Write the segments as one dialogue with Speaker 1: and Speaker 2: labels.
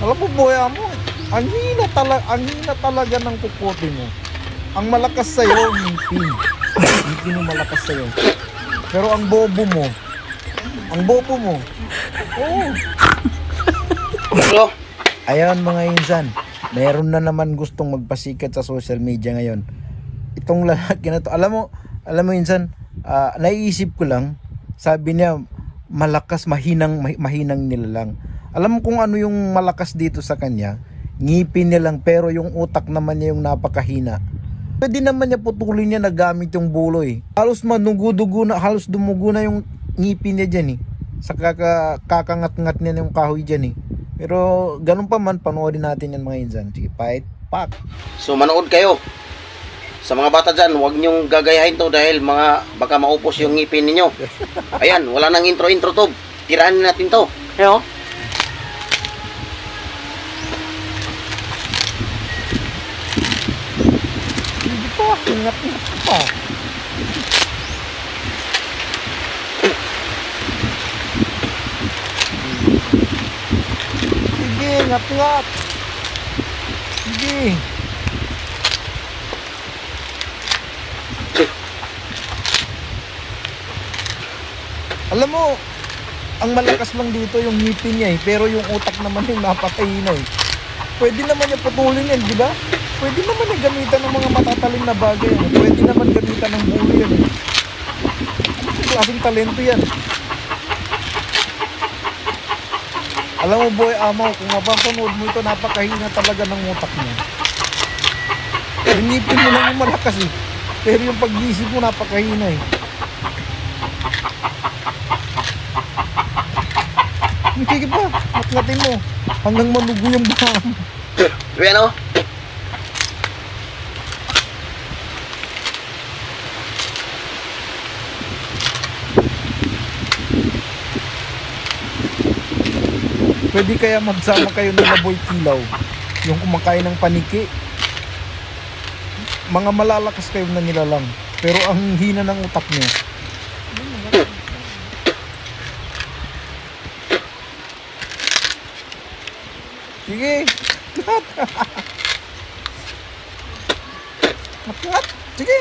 Speaker 1: Alam mo, boya mo, ang hina talaga ng kukote mo. Ang malakas sa'yo, ngipin. Ngipin mo malakas sa'yo. Pero ang bobo mo, oo.
Speaker 2: Hello?
Speaker 1: Ayan mga insan, meron na naman gustong magpasikat sa social media ngayon. Itong lalaki na to, alam mo insan, naiisip ko lang, sabi niya, malakas, mahinang nila lang. Alam mo kung ano yung malakas dito sa kanya? Ngipin niya lang, pero yung utak naman niya yung napakahina. Pwede naman niya putulin niya na gamit yung buloy. Halos manugudugo na, halos dumugo na yung ngipin niya dyan eh. Sa kakangat-ngat niya yung kahoy dyan eh. Pero ganun pa man, panoodin natin yan mga insan. Sige, fight, pak.
Speaker 2: So manood kayo. Sa mga bata dyan, huwag niyong gagayahin to dahil baka maupos yung ngipin ninyo. Ayan, wala nang intro to. Tirahan natin to. Ayan o.
Speaker 1: Hindi pa, ingat pa. Sige, ingat. Sige. Alam mo, ang malakas lang dito yung ngipin niya eh, pero yung utak naman yung napakahina eh. Pwede naman niya putulin yan, di ba? Pwede naman niya gamitan ng mga matatalim na bagay yan. Pwede naman gamitan ng bulo yan eh. Anong klaseng talento yan? Alam mo boy, amaw, kung mapapanood mo ito, napakahina talaga ng utak niya. Yung ngipin mo lang yung malakas eh. Pero yung pag-isip mo napakahina eh. Sige pa, matlatin mo. Hanggang manugo yung baham.
Speaker 2: Ayan o.
Speaker 1: Pwede kaya magsama kayo nila Boy Kilaw, yung kumakain ng paniki. Mga malalakas kayo na nila lang, pero ang hina ng utak niyo. Sige. Kat. Sige.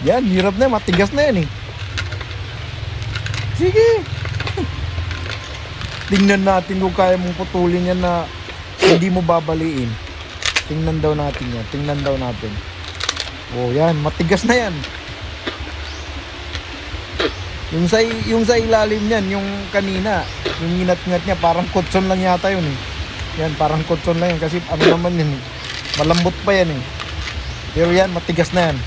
Speaker 1: Yan, hirap na, matigas na yan eh. Sige. Tingnan natin kung kaya mong putulin yan na hindi mo babaliin. Tingnan daw natin yan. Oh, yan, matigas na yan. Yung sa ilalim niyan, yung kanina, yung inat-ngat niya, parang kutson lang yata yun eh. Yan, parang kutson lang yan kasi ano naman yun eh. Malambot pa yan eh. Pero yan, matigas na yan.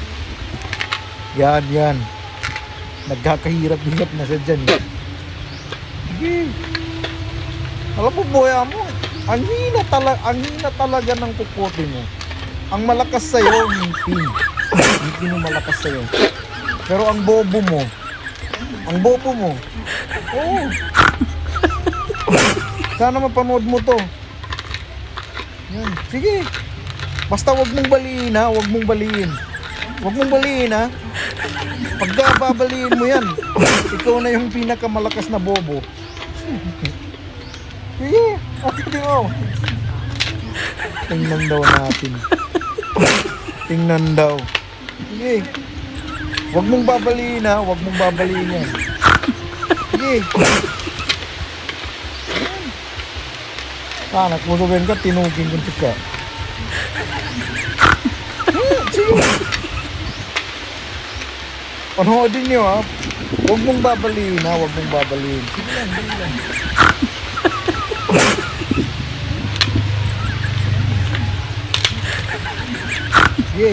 Speaker 1: Yan. Nagkakahirap-hirap na siya dyan. Sige. Alam mo, boya mo, ang hina talaga ng kukote mo. Ang malakas sa'yo, ngipin. Ngipin mo malakas sa'yo. Pero ang bobo mo, oo. Sana mapanood mo to. Yan. Sige. Basta wag mong baliin ha, Wag mong baliin ha. Pagka babaliin mo yan, ikaw na yung pinakamalakas na bobo. Sige, okay mo. Tingnan daw. Sige. Wag mong babaliin ha, yan. Sige. Sana, kusubin ka, tinugin kong tsika. Sige. Panoodin nyo ha. Huwag mong babaliin. Sige lang. Sige.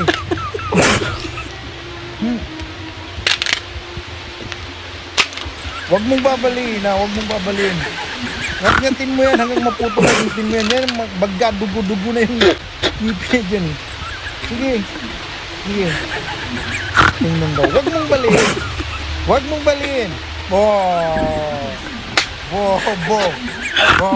Speaker 1: Huwag mong babaliin. Ngat-ngatin mo yan hanggang maputol ang ngipin mo yan. Yan, bagga, dugo-dugo na yung ngipin dyan. Sige. Sige. Tingnan daw. Huwag mong baliin. Huwag mong baliin. Bo. Bo. Bo. Bo.